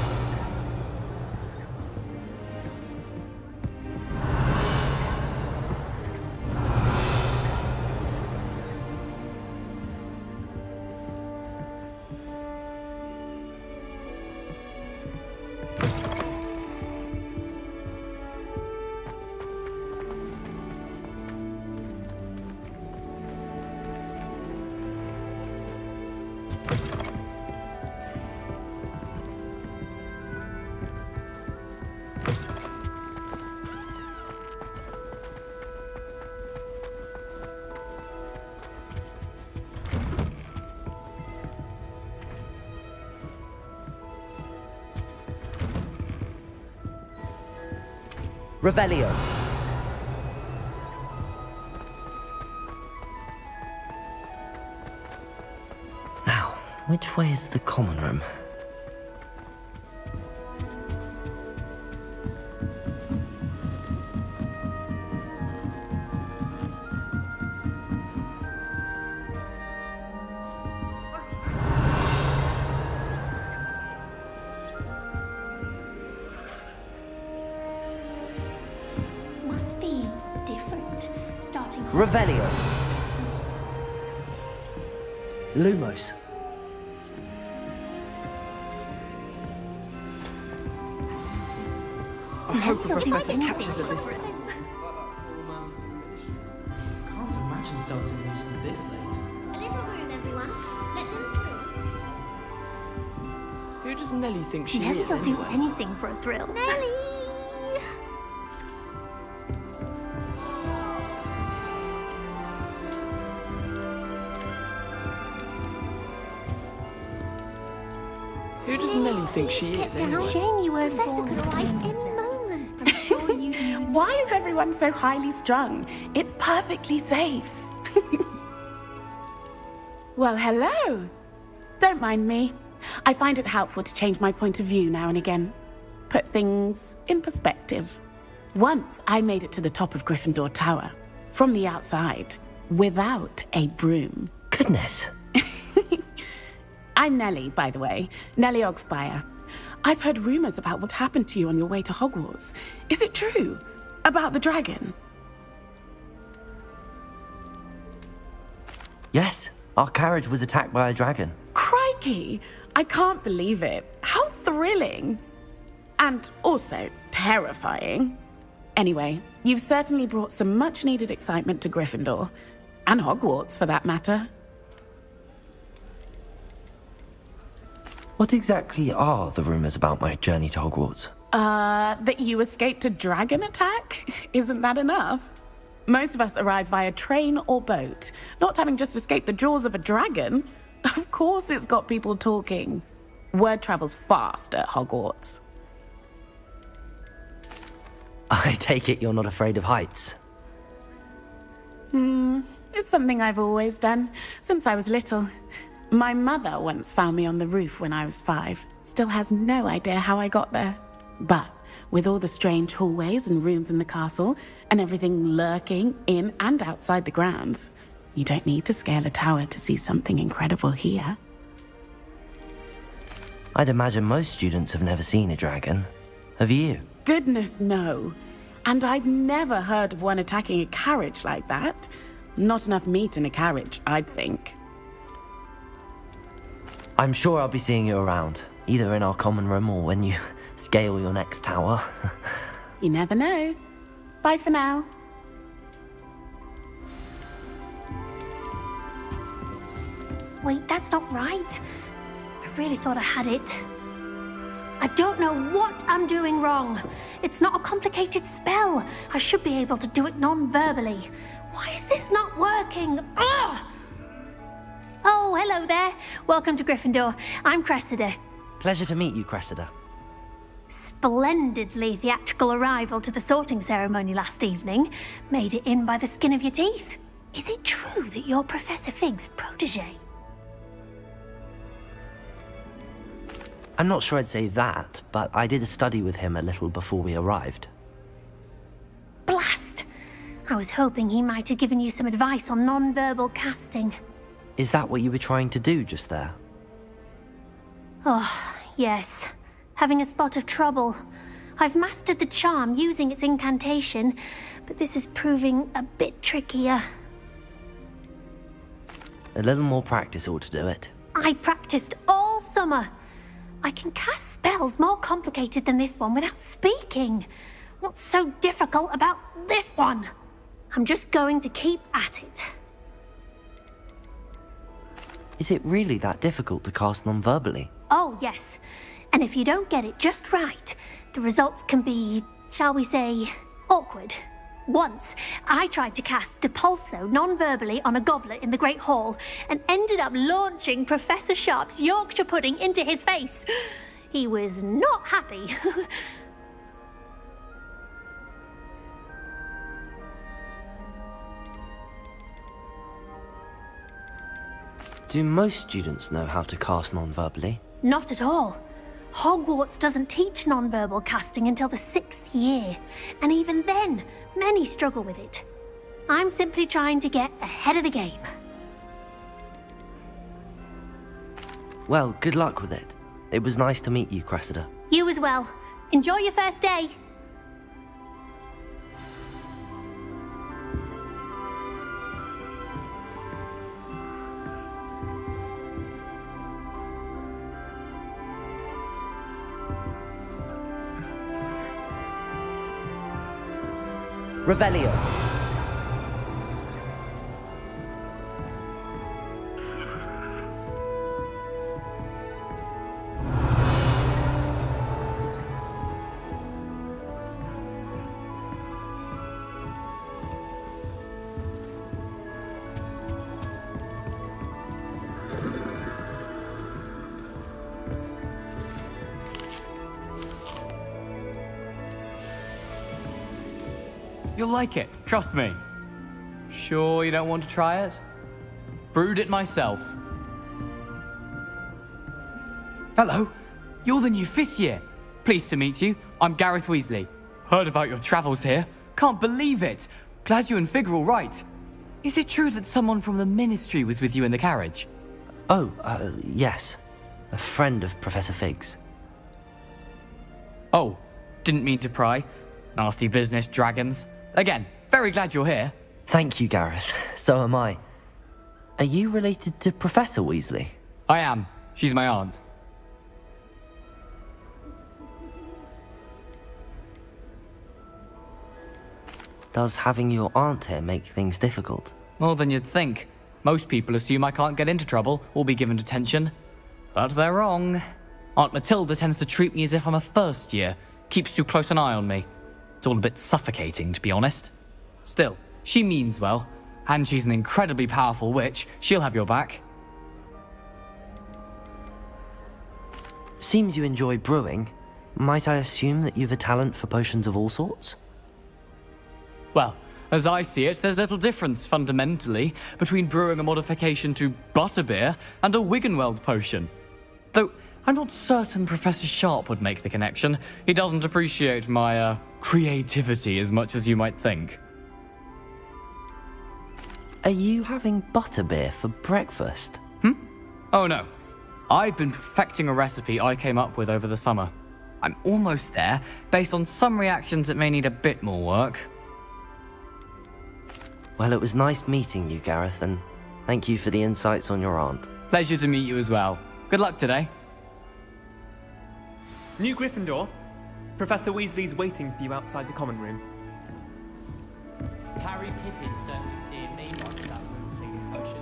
[SPEAKER 3] Revelio. Now, which way is the common room? Revelio. Lumos.
[SPEAKER 13] I hope the professor catches it this time.
[SPEAKER 14] Can't imagine starting musical this late.
[SPEAKER 15] A little room, everyone. Let them through.
[SPEAKER 13] Who does Nellie think she
[SPEAKER 15] Nellie
[SPEAKER 13] is
[SPEAKER 15] will do
[SPEAKER 13] anyway?
[SPEAKER 15] anything for a thrill. Nellie!
[SPEAKER 13] Who does Nellie think she is anyway?
[SPEAKER 15] Shame you were Professor could arrive any moment.
[SPEAKER 16] Why is everyone so highly strung? It's perfectly safe. Well, hello. Don't mind me. I find it helpful to change my point of view now and again. Put things in perspective. Once I made it to the top of Gryffindor Tower, from the outside. without a broom.
[SPEAKER 3] Goodness.
[SPEAKER 16] I'm Nellie, by the way. Nellie Ogspire. I've heard rumors about what happened to you on your way to Hogwarts. Is it true? About the dragon?
[SPEAKER 3] Yes, our carriage was attacked by a dragon.
[SPEAKER 16] Crikey! I can't believe it. How thrilling! And also terrifying. Anyway, you've certainly brought some much-needed excitement to Gryffindor. And Hogwarts, for that matter.
[SPEAKER 3] What exactly are the rumors about my journey to Hogwarts?
[SPEAKER 16] That you escaped a dragon attack? Isn't that enough? Most of us arrive via train or boat. Not having just escaped the jaws of a dragon. Of course it's got people talking. Word travels fast at Hogwarts.
[SPEAKER 3] I take it you're not afraid of heights.
[SPEAKER 16] It's something I've always done, since I was little. My mother once found me on the roof when I was 5. Still has no idea how I got there. But with all the strange hallways and rooms in the castle, and everything lurking in and outside the grounds, you don't need to scale a tower to see something incredible here.
[SPEAKER 3] I'd imagine most students have never seen a dragon. Have you?
[SPEAKER 16] Goodness, no. And I've never heard of one attacking a carriage like that. Not enough meat in a carriage, I'd think.
[SPEAKER 3] I'm sure I'll be seeing you around, either in our common room or when you scale your next tower.
[SPEAKER 16] You never know. Bye for now.
[SPEAKER 15] Wait, that's not right. I really thought I had it. I don't know what I'm doing wrong. It's not a complicated spell. I should be able to do it non-verbally. Why is this not working? Ugh! Oh, hello there. Welcome to Gryffindor. I'm Cressida.
[SPEAKER 3] Pleasure to meet you, Cressida.
[SPEAKER 15] Splendidly theatrical arrival to the sorting ceremony last evening. Made it in by the skin of your teeth. Is it true that you're Professor Fig's protege?
[SPEAKER 3] I'm not sure I'd say that, but I did a study with him a little before we arrived.
[SPEAKER 15] Blast! I was hoping he might have given you some advice on non-verbal casting.
[SPEAKER 3] Is that what you were trying to do just there?
[SPEAKER 15] Oh, yes. Having a spot of trouble. I've mastered the charm using its incantation, but this is proving a bit trickier.
[SPEAKER 3] A little more practice ought to do it.
[SPEAKER 15] I practiced all summer. I can cast spells more complicated than this one without speaking. What's so difficult about this one? I'm just going to keep at it.
[SPEAKER 3] Is it really that difficult to cast non-verbally?
[SPEAKER 15] Oh, yes. And if you don't get it just right, the results can be, shall we say, awkward. Once, I tried to cast Depulso non-verbally on a goblet in the Great Hall and ended up launching Professor Sharp's Yorkshire pudding into his face. He was not happy.
[SPEAKER 3] Do most students know how to cast non-verbally?
[SPEAKER 15] Not at all. Hogwarts doesn't teach non-verbal casting until the 6th year, and even then, many struggle with it. I'm simply trying to get ahead of the game.
[SPEAKER 3] Well, good luck with it. It was nice to meet you, Cressida.
[SPEAKER 15] You as well. Enjoy your first day.
[SPEAKER 3] Revelio.
[SPEAKER 17] You'll like it, trust me. Sure you don't want to try it? Brewed it myself. Hello, you're the new 5th year. Pleased to meet you. I'm Gareth Weasley. Heard about your travels here. Can't believe it. Glad you and Fig are all right. Is it true that someone from the Ministry was with you in the carriage?
[SPEAKER 3] Oh, yes. A friend of Professor Fig's.
[SPEAKER 17] Oh, didn't mean to pry. Nasty business, dragons. Again, very glad you're here.
[SPEAKER 3] Thank you, Gareth. So am I. Are you related to Professor Weasley?
[SPEAKER 17] I am. She's my aunt.
[SPEAKER 3] Does having your aunt here make things difficult?
[SPEAKER 17] More than you'd think. Most people assume I can't get into trouble or be given detention. But they're wrong. Aunt Matilda tends to treat me as if I'm a first year. Keeps too close an eye on me. It's all a bit suffocating, to be honest. Still, she means well. And she's an incredibly powerful witch. She'll have your back.
[SPEAKER 3] Seems you enjoy brewing. Might I assume that you've a talent for potions of all sorts?
[SPEAKER 17] Well, as I see it, there's little difference, fundamentally, between brewing a modification to butterbeer and a Wiggenweld potion. Though, I'm not certain Professor Sharp would make the connection. He doesn't appreciate my, creativity as much as you might think.
[SPEAKER 3] Are you having butterbeer for breakfast?
[SPEAKER 17] Oh no. I've been perfecting a recipe I came up with over the summer. I'm almost there. Based on some reactions, it may need a bit more work.
[SPEAKER 3] Well, it was nice meeting you, Gareth, and thank you for the insights on your aunt.
[SPEAKER 17] Pleasure to meet you as well. Good luck today.
[SPEAKER 18] New Gryffindor. Professor Weasley's waiting for you outside the common room.
[SPEAKER 14] Harry Pippin certainly steered me right to that room cleaning potion.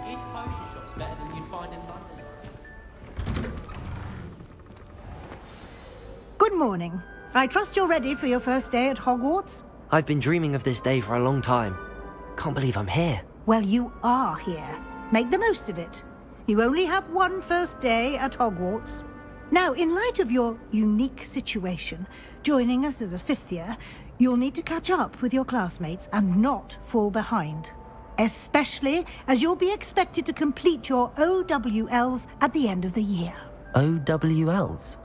[SPEAKER 14] His potion shop's better than you'd find in London.
[SPEAKER 9] Good morning. I trust you're ready for your first day at Hogwarts?
[SPEAKER 3] I've been dreaming of this day for a long time. Can't believe I'm here.
[SPEAKER 9] Well, you are here. Make the most of it. You only have one first day at Hogwarts. Now, in light of your unique situation, joining us as a fifth year, you'll need to catch up with your classmates and not fall behind. Especially as you'll be expected to complete your OWLs at the end of the year.
[SPEAKER 3] OWLs?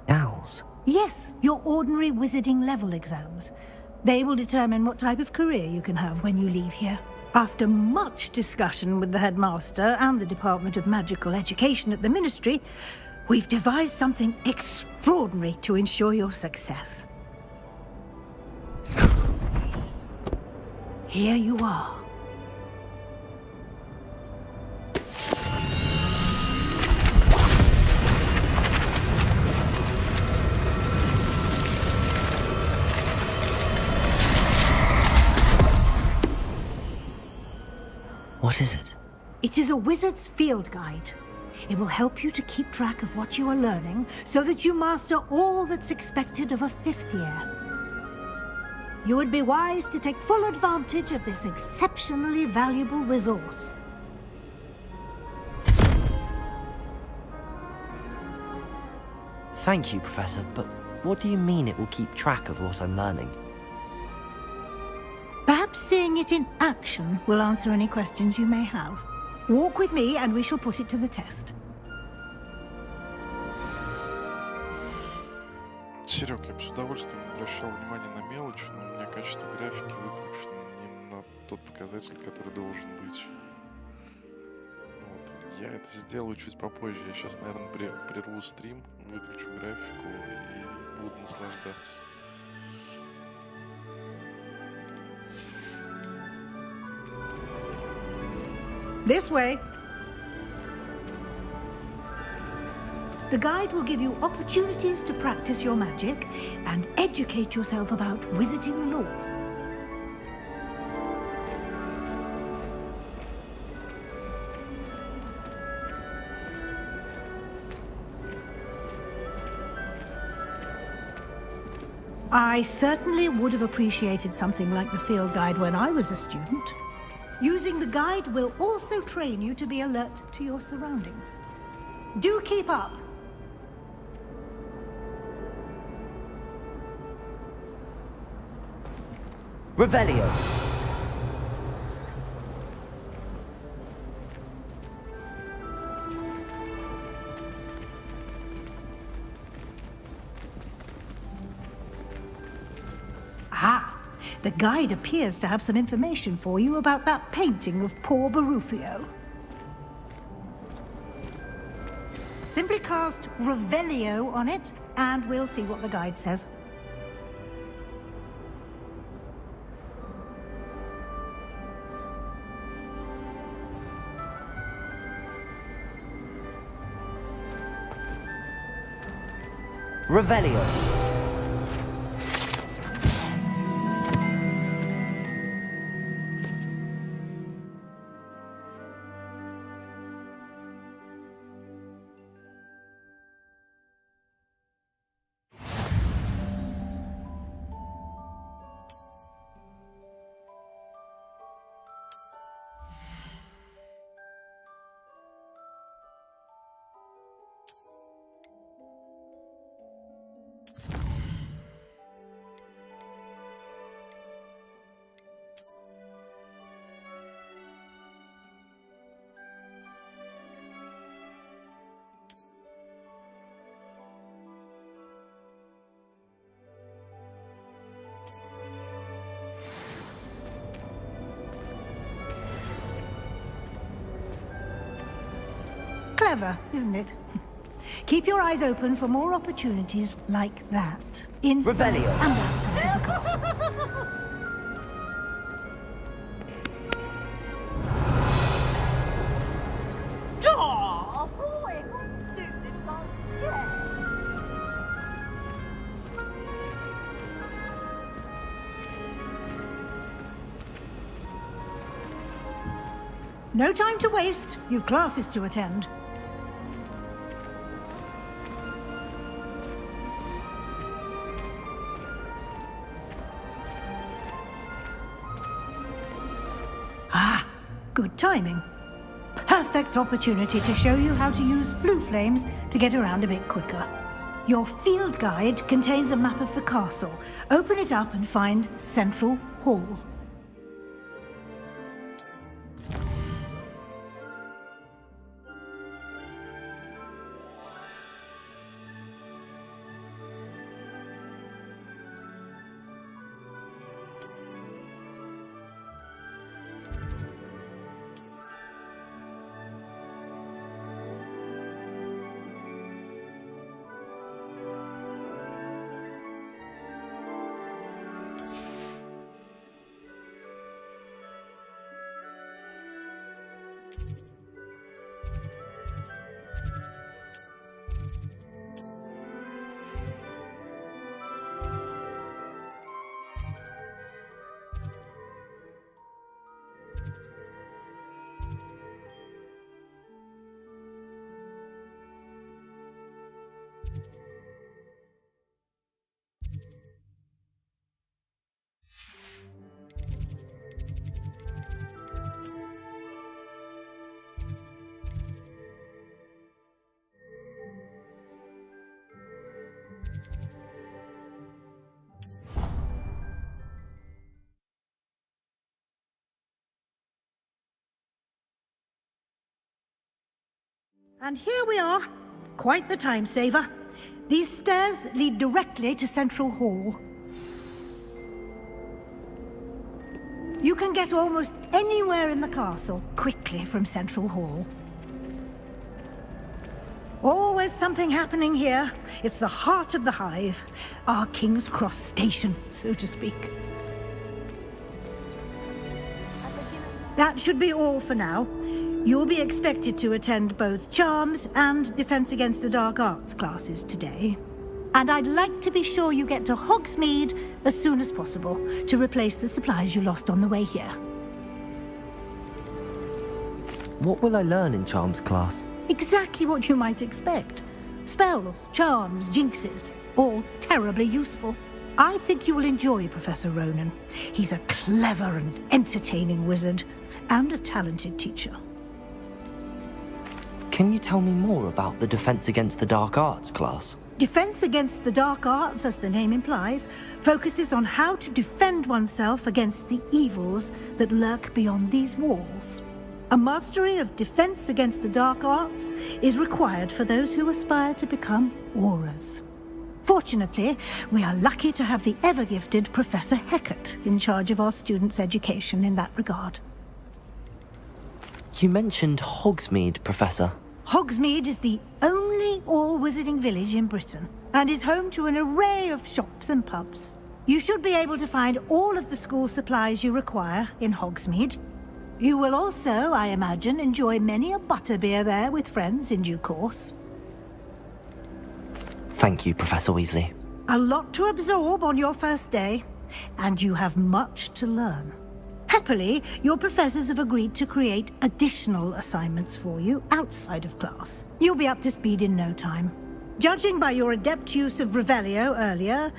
[SPEAKER 3] Owls?
[SPEAKER 9] Yes, your ordinary wizarding level exams. They will determine what type of career you can have when you leave here. After much discussion with the headmaster and the Department of Magical Education at the Ministry, we've devised something extraordinary to ensure your success. Here you are.
[SPEAKER 3] What is it?
[SPEAKER 9] It is a wizard's field guide. It will help you to keep track of what you are learning so that you master all that's expected of a fifth year. You would be wise to take full advantage of this exceptionally valuable resource.
[SPEAKER 3] Thank you, Professor, but what do you mean it will keep track of what I'm learning?
[SPEAKER 9] Perhaps seeing it in action will answer any questions you may have. Walk with me and we shall put it to the test.
[SPEAKER 1] Серег, я бы с удовольствием обращал внимание на мелочи, но у меня качество графики выключено не на тот показатель, который должен быть. Вот. Я это сделаю чуть попозже. Я сейчас, наверное, прерву стрим, выключу графику и буду наслаждаться.
[SPEAKER 9] This way. The guide will give you opportunities to practice your magic and educate yourself about wizarding lore. I certainly would have appreciated something like the field guide when I was a student. Using the guide will also train you to be alert to your surroundings. Do keep up!
[SPEAKER 3] Revelio!
[SPEAKER 9] Ah, The guide appears to have some information for you about that painting of poor Barufio. Simply cast Revelio on it, and we'll see what the guide says.
[SPEAKER 3] Revelio.
[SPEAKER 9] Clever, isn't it? Keep your eyes open for more opportunities like that. Inside
[SPEAKER 3] Revelio.
[SPEAKER 9] and outside of the castle. No time to waste. You've classes to attend. Ah, good timing. Perfect opportunity to show you how to use flue flames to get around a bit quicker. Your field guide contains a map of the castle. Open it up and find Central Hall. And here we are. Quite the time saver. These stairs lead directly to Central Hall. You can get almost anywhere in the castle quickly from Central Hall. Always something happening here. It's the heart of the hive. Our King's Cross station, so to speak. That should be all for now. You'll be expected to attend both Charms and Defense Against the Dark Arts classes today. And I'd like to be sure you get to Hogsmeade as soon as possible to replace the supplies you lost on the way here.
[SPEAKER 3] What will I learn in Charms class?
[SPEAKER 9] Exactly what you might expect. Spells, charms, jinxes, all terribly useful. I think you will enjoy Professor Ronan. He's a clever and entertaining wizard, and a talented teacher.
[SPEAKER 3] Can you tell me more about the Defense Against the Dark Arts class?
[SPEAKER 9] Defense Against the Dark Arts, as the name implies, focuses on how to defend oneself against the evils that lurk beyond these walls. A mastery of Defense Against the Dark Arts is required for those who aspire to become Aurors. Fortunately, we are lucky to have the ever-gifted Professor Heckert in charge of our students' education in that regard.
[SPEAKER 3] You mentioned Hogsmeade, Professor.
[SPEAKER 9] Hogsmeade is the only all-wizarding village in Britain, and is home to an array of shops and pubs. You should be able to find all of the school supplies you require in Hogsmeade. You will also, I imagine, enjoy many a butterbeer there with friends in due course.
[SPEAKER 3] Thank you, Professor Weasley.
[SPEAKER 9] A lot to absorb on your first day, and you have much to learn. Happily, your professors have agreed to create additional assignments for you outside of class. You'll be up to speed in no time. Judging by your adept use of Revelio earlier,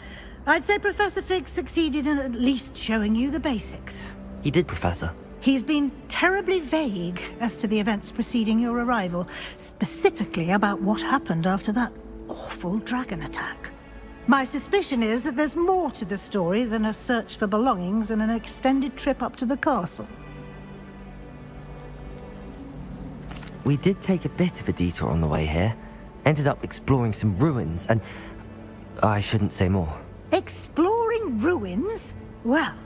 [SPEAKER 9] I'd say Professor Fig succeeded in at least showing you the basics.
[SPEAKER 3] He did, Professor.
[SPEAKER 9] He's been terribly vague as to the events preceding your arrival, specifically about what happened after that awful dragon attack. My suspicion is that there's more to the story than a search for belongings and an extended trip up to the castle.
[SPEAKER 3] We did take a bit of a detour on the way here. Ended up exploring some ruins and... I shouldn't say more.
[SPEAKER 9] Exploring ruins? Well,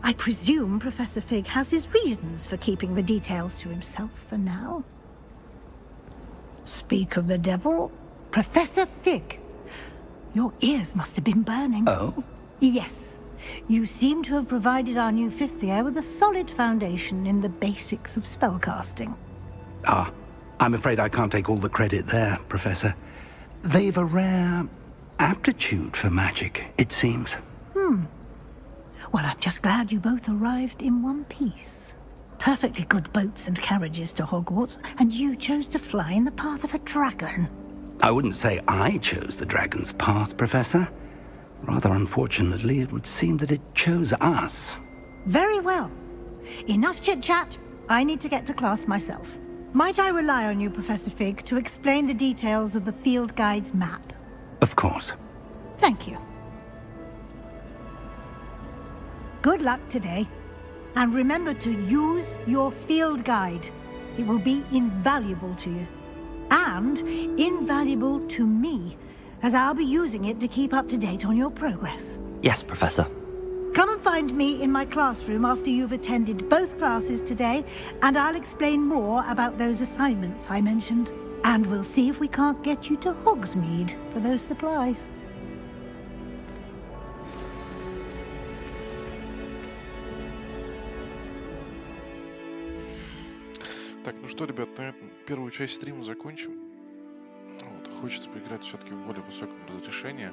[SPEAKER 9] I presume Professor Fig has his reasons for keeping the details to himself for now. Speak of the devil, Professor Fig. Your ears must have been burning.
[SPEAKER 4] Oh?
[SPEAKER 9] Yes. You seem to have provided our new fifth year with a solid foundation in the basics of spellcasting.
[SPEAKER 4] Ah, I'm afraid I can't take all the credit there, Professor. They've a rare aptitude for magic, it seems.
[SPEAKER 9] Well, I'm just glad you both arrived in one piece. Perfectly good boats and carriages to Hogwarts, and you chose to fly in the path of a dragon.
[SPEAKER 4] I wouldn't say I chose the dragon's path, Professor. Rather unfortunately, it would seem that it chose us.
[SPEAKER 9] Very well. Enough chit-chat. I need to get to class myself. Might I rely on you, Professor Fig, to explain the details of the field guide's map?
[SPEAKER 4] Of course.
[SPEAKER 9] Thank you. Good luck today. And remember to use your field guide. It will be invaluable to you. And invaluable to me, as I'll be using it to keep up to date on your progress.
[SPEAKER 3] Yes, Professor.
[SPEAKER 9] Come and find me in my classroom after you've attended both classes today, and I'll explain more about those assignments I mentioned. And we'll see if we can't get you to Hogsmeade for those supplies.
[SPEAKER 1] Так, ну что, ребят, на этом первую часть стрима закончим. Вот, хочется поиграть все-таки в более высоком разрешении.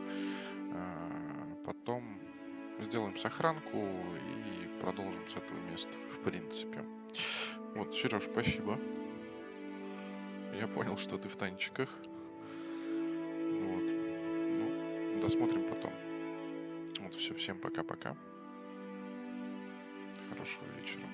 [SPEAKER 1] Потом сделаем сохранку и продолжим с этого места, в принципе. Вот, Сереж, спасибо. Я понял, что ты в танчиках. Вот. Ну, досмотрим потом. Вот, все, всем пока-пока. Хорошего вечера.